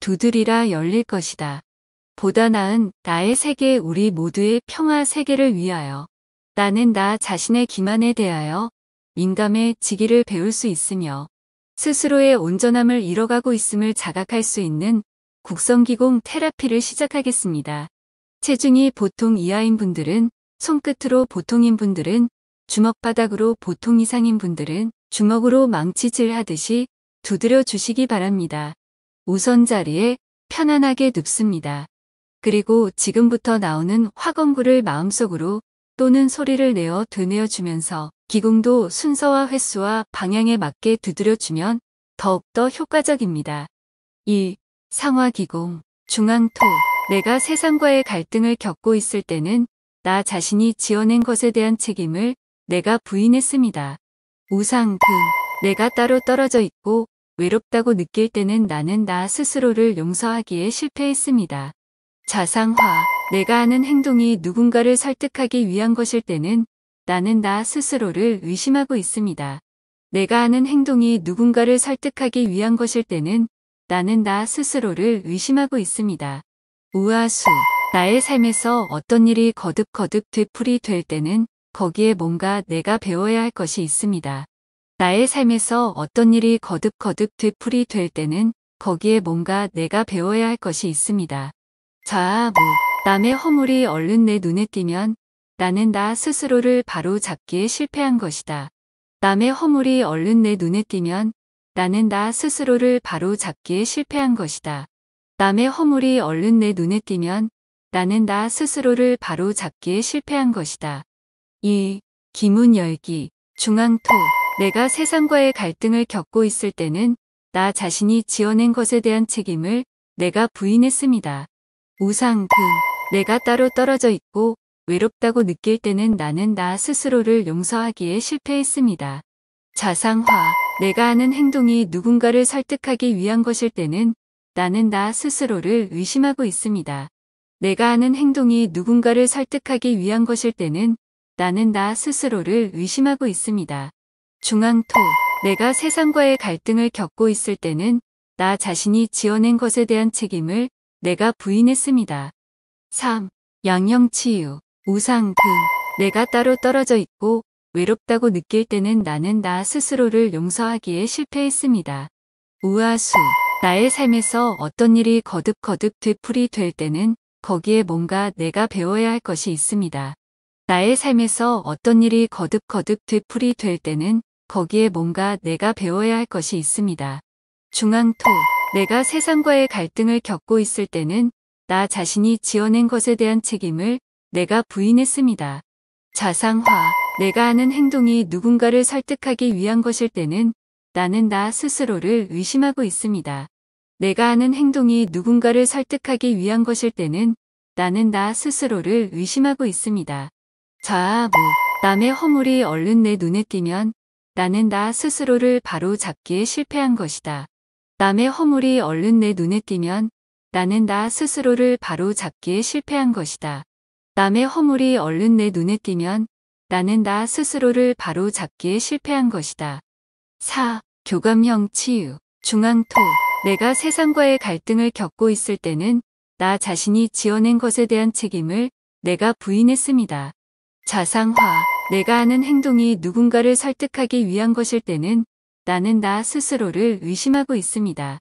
두드리라 열릴 것이다. 보다 나은 나의 세계 우리 모두의 평화 세계를 위하여. 나는 나 자신의 기만에 대하여 민감해지기를 배울 수 있으며 스스로의 온전함을 잃어가고 있음을 자각할 수 있는 국성기공 테라피를 시작하겠습니다. 체중이 보통 이하인 분들은 손끝으로 보통인 분들은 주먹바닥으로 보통 이상인 분들은 주먹으로 망치질 하듯이 두드려 주시기 바랍니다. 우선 자리에 편안하게 눕습니다. 그리고 지금부터 나오는 화건구를 마음속으로 또는 소리를 내어 되뇌어 주면서 기공도 순서와 횟수와 방향에 맞게 두드려 주면 더욱더 효과적입니다. 1. 상화기공, 중앙토. 내가 세상과의 갈등을 겪고 있을 때는 나 자신이 지어낸 것에 대한 책임을 내가 부인했습니다. 우상금. 내가 따로 떨어져 있고 외롭다고 느낄 때는 나는 나 스스로를 용서하기에 실패했습니다. 자상화. 내가 하는 행동이 누군가를 설득하기 위한 것일 때는 나는 나 스스로를 의심하고 있습니다. 내가 하는 행동이 누군가를 설득하기 위한 것일 때는 나는 나 스스로를 의심하고 있습니다. 우하수. 나의 삶에서 어떤 일이 거듭거듭 되풀이 될 때는 거기에 뭔가 내가 배워야 할 것이 있습니다. 나의 삶에서 어떤 일이 거듭거듭 되풀이 될 때는 거기에 뭔가 내가 배워야 할 것이 있습니다. 자아무. 남의 허물이 얼른 내 눈에 띄면 나는 나 스스로를 바로 잡기에 실패한 것이다. 남의 허물이 얼른 내 눈에 띄면 나는 나 스스로를 바로 잡기에 실패한 것이다. 남의 허물이 얼른 내 눈에 띄면 나는 나 스스로를 바로 잡기에 실패한 것이다. 2. 기문 열기, 중앙토. 내가 세상과의 갈등을 겪고 있을 때는 나 자신이 지어낸 것에 대한 책임을 내가 부인했습니다. 우상금. 내가 따로 떨어져 있고 외롭다고 느낄 때는 나는 나 스스로를 용서하기에 실패했습니다. 자상화. 내가 하는 행동이 누군가를 설득하기 위한 것일 때는 나는 나 스스로를 의심하고 있습니다. 내가 하는 행동이 누군가를 설득하기 위한 것일 때는 나는 나 스스로를 의심하고 있습니다. 중앙토. 내가 세상과의 갈등을 겪고 있을 때는 나 자신이 지어낸 것에 대한 책임을 내가 부인했습니다. 3. 양형치유, 우상금. 내가 따로 떨어져 있고 외롭다고 느낄 때는 나는 나 스스로를 용서하기에 실패했습니다. 우하수. 나의 삶에서 어떤 일이 거듭거듭 되풀이 될 때는 거기에 뭔가 내가 배워야 할 것이 있습니다. 나의 삶에서 어떤 일이 거듭거듭 되풀이 될 때는 거기에 뭔가 내가 배워야 할 것이 있습니다. 중앙토. 내가 세상과의 갈등을 겪고 있을 때는 나 자신이 지어낸 것에 대한 책임을 내가 부인했습니다. 자상화. 내가 하는 행동이 누군가를 설득하기 위한 것일 때는 나는 나 스스로를 의심하고 있습니다. 내가 하는 행동이 누군가를 설득하기 위한 것일 때는 나는 나 스스로를 의심하고 있습니다. 자아무. 남의 허물이 얼른 내 눈에 띄면 나는 나 스스로를 바로 잡기에 실패한 것이다. 남의 허물이 얼른 내 눈에 띄면 나는 나 스스로를 바로 잡기에 실패한 것이다. 남의 허물이 얼른 내 눈에 띄면 나는 나 스스로를 바로 잡기에 실패한 것이다. 4. 교감형 치유, 중앙토. 내가 세상과의 갈등을 겪고 있을 때는 나 자신이 지어낸 것에 대한 책임을 내가 부인했습니다. 자상화. 내가 하는 행동이 누군가를 설득하기 위한 것일 때는 나는 나 스스로를 의심하고 있습니다.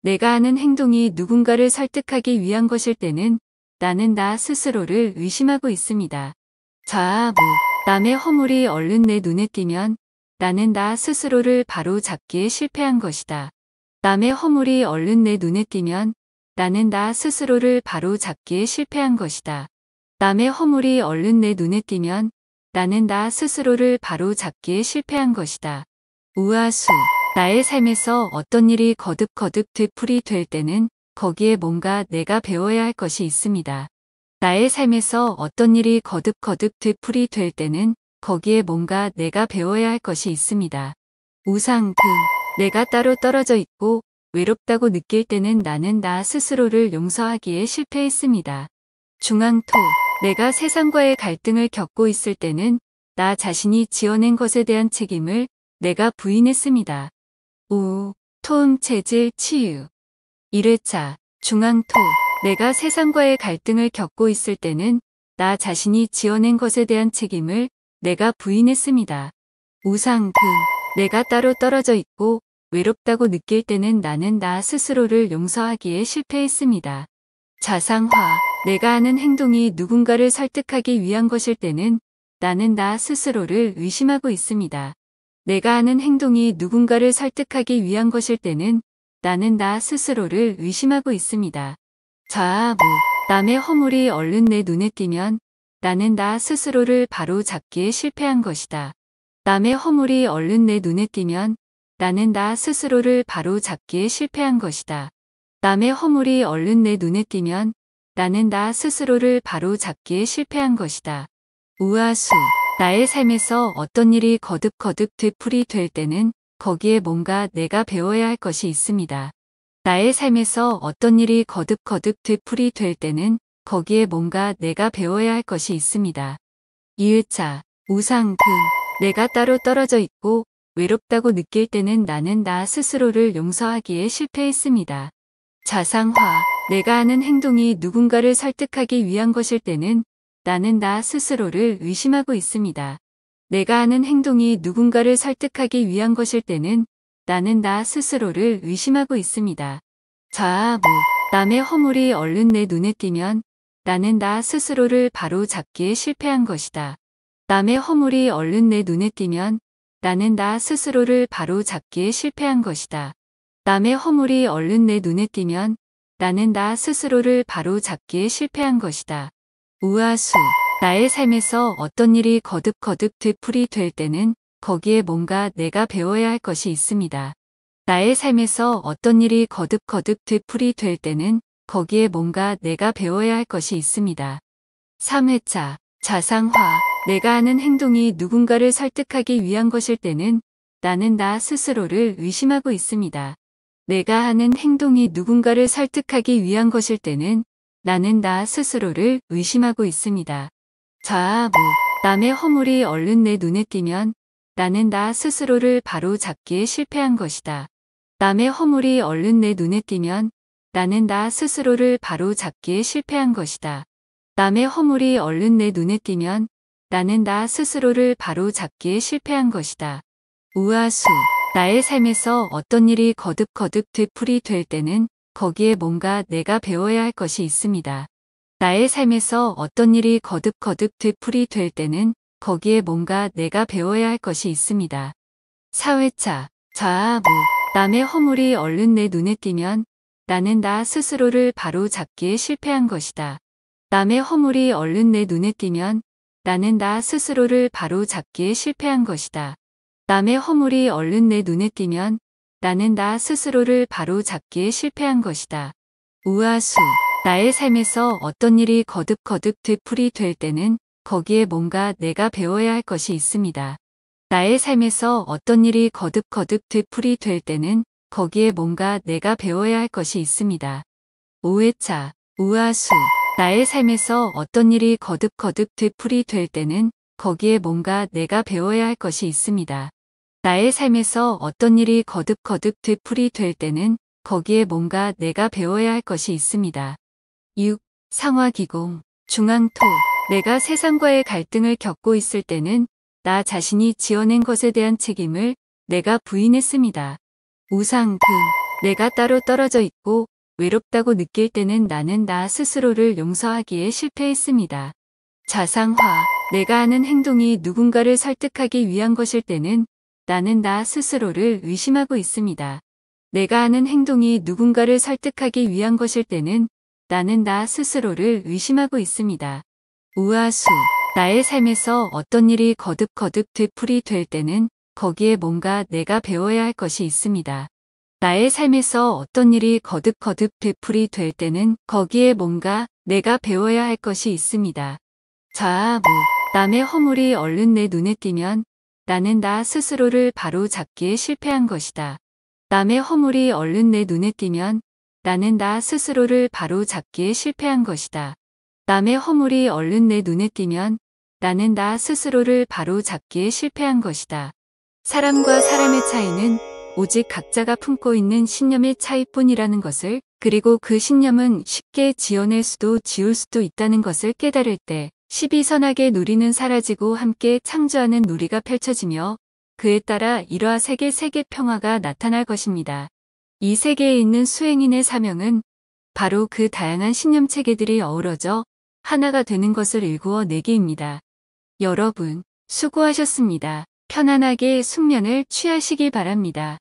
내가 하는 행동이 누군가를 설득하기 위한 것일 때는 나는 나 스스로를 의심하고 있습니다. 자아무. 남의 허물이 얼른 내 눈에 띄면 나는 나 스스로를 바로 잡기에 실패한 것이다. 남의 허물이 얼른 내 눈에 띄면 나는 나 스스로를 바로 잡기에 실패한 것이다. 남의 허물이 얼른 내 눈에 띄면 나는 나 스스로를 바로 잡기에 실패한 것이다. 우하수. 나의 삶에서 어떤 일이 거듭거듭 되풀이 될 때는 거기에 뭔가 내가 배워야 할 것이 있습니다. 나의 삶에서 어떤 일이 거듭거듭 되풀이 될 때는 거기에 뭔가 내가 배워야 할 것이 있습니다. 우상금. 내가 따로 떨어져 있고 외롭다고 느낄 때는 나는 나 스스로를 용서하기에 실패했습니다. 중앙토. 내가 세상과의 갈등을 겪고 있을 때는 나 자신이 지어낸 것에 대한 책임을 내가 부인했습니다. 5. 토음 체질 치유, 1회차. 중앙토. 내가 세상과의 갈등을 겪고 있을 때는 나 자신이 지어낸 것에 대한 책임을 내가 부인했습니다. 우상금. 내가 따로 떨어져 있고 외롭다고 느낄 때는 나는 나 스스로를 용서하기에 실패했습니다. 자상화. 내가 하는 행동이 누군가를 설득하기 위한 것일 때는 나는 나 스스로를 의심하고 있습니다. 내가 하는 행동이 누군가를 설득하기 위한 것일 때는 나는 나 스스로를 의심하고 있습니다. 자아부. 남의 허물이 얼른 내 눈에 띄면 나는 나 스스로를 바로 잡기에 실패한 것이다. 남의 허물이 얼른 내 눈에 띄면 나는 나 스스로를 바로 잡기에 실패한 것이다. 남의 허물이 얼른 내 눈에 띄면 나는 나 스스로를 바로 잡기에 실패한 것이다. 우아수. 나의 삶에서 어떤 일이 거듭거듭 되풀이 될 때는 거기에 뭔가 내가 배워야 할 것이 있습니다. 나의 삶에서 어떤 일이 거듭거듭 되풀이 될 때는 거기에 뭔가 내가 배워야 할 것이 있습니다. 이의차. 우상금. 내가 따로 떨어져 있고 외롭다고 느낄 때는 나는 나 스스로를 용서하기에 실패했습니다. 자상화. 내가 하는 행동이 누군가를 설득하기 위한 것일 때는 나는 나 스스로를 의심하고 있습니다. 내가 하는 행동이 누군가를 설득하기 위한 것일 때는 나는 나 스스로를 의심하고 있습니다. 자아부. 남의 허물이 얼른 내 눈에 띄면 나는 나 스스로를 바로 잡기에 실패한 것이다. 남의 허물이 얼른 내 눈에 띄면 나는 나 스스로를 바로 잡기에 실패한 것이다. 남의 허물이 얼른 내 눈에 띄면 나는 나 스스로를 바로 잡기에 실패한 것이다. 우아수. 나의 삶에서 어떤 일이 거듭거듭 되풀이 될 때는 거기에 뭔가 내가 배워야 할 것이 있습니다. 나의 삶에서 어떤 일이 거듭거듭 되풀이 될 때는 거기에 뭔가 내가 배워야 할 것이 있습니다. 3회차. 자상화. 내가 하는 행동이 누군가를 설득하기 위한 것일 때는 나는 나 스스로를 의심하고 있습니다. 내가 하는 행동이 누군가를 설득하기 위한 것일 때는 나는 나 스스로를 의심하고 있습니다. 자아부. 남의 허물이 얼른 내 눈에 띄면 나는 나 스스로를 바로 잡기에 실패한 것이다. 남의 허물이 얼른 내 눈에 띄면 나는 나 스스로를 바로 잡기에 실패한 것이다. 남의 허물이 얼른 내 눈에 띄면 나는 나 스스로를 바로 잡기에 실패한 것이다. 우아수. 나의 삶에서 어떤 일이 거듭거듭 되풀이 될 때는 거기에 뭔가 내가 배워야 할 것이 있습니다. 나의 삶에서 어떤 일이 거듭거듭 되풀이 될 때는 거기에 뭔가 내가 배워야 할 것이 있습니다. 4회차. 자아부. 남의 허물이 얼른 내 눈에 띄면 나는 나 스스로를 바로 잡기에 실패한 것이다. 남의 허물이 얼른 내 눈에 띄면 나는 나 스스로를 바로 잡기에 실패한 것이다. 남의 허물이 얼른 내 눈에 띄면 나는 나 스스로를 바로 잡기에 실패한 것이다. 우아수. 나의 삶에서 어떤 일이 거듭거듭 되풀이 될 때는 거기에 뭔가 내가 배워야 할 것이 있습니다. 나의 삶에서 어떤 일이 거듭거듭 되풀이 될 때는 거기에 뭔가 내가 배워야 할 것이 있습니다. 5회차. 우아수. 나의 삶에서 어떤 일이 거듭거듭 되풀이 될 때는 거기에 뭔가 내가 배워야 할 것이 있습니다. 나의 삶에서 어떤 일이 거듭거듭 되풀이 될 때는 거기에 뭔가 내가 배워야 할 것이 있습니다. 6. 상화기공. 중앙토. 내가 세상과의 갈등을 겪고 있을 때는 나 자신이 지어낸 것에 대한 책임을 내가 부인했습니다. 우상금. 내가 따로 떨어져 있고 외롭다고 느낄 때는 나는 나 스스로를 용서하기에 실패했습니다. 자상화. 내가 하는 행동이 누군가를 설득하기 위한 것일 때는 나는 나 스스로를 의심하고 있습니다. 내가 하는 행동이 누군가를 설득하기 위한 것일 때는 나는 나 스스로를 의심하고 있습니다. 우아수. 나의 삶에서 어떤 일이 거듭거듭 되풀이 될 때는 거기에 뭔가 내가 배워야 할 것이 있습니다. 나의 삶에서 어떤 일이 거듭거듭 되풀이 될 때는 거기에 뭔가 내가 배워야 할 것이 있습니다. 자아부. 남의 허물이 얼른 내 눈에 띄면 나는 나 스스로를 바로 잡기에 실패한 것이다. 남의 허물이 얼른 내 눈에 띄면 나는 나 스스로를 바로 잡기에 실패한 것이다. 남의 허물이 얼른 내 눈에 띄면 나는 나 스스로를 바로 잡기에 실패한 것이다. 사람과 사람의 차이는 오직 각자가 품고 있는 신념의 차이뿐이라는 것을, 그리고 그 신념은 쉽게 지어낼 수도 지울 수도 있다는 것을 깨달을 때 시비선악의 누리는 사라지고 함께 창조하는 누리가 펼쳐지며 그에 따라 일화 세계 평화가 나타날 것입니다. 이 세계에 있는 수행인의 사명은 바로 그 다양한 신념 체계들이 어우러져 하나가 되는 것을 일구어 내기입니다. 여러분, 수고하셨습니다. 편안하게 숙면을 취하시기 바랍니다.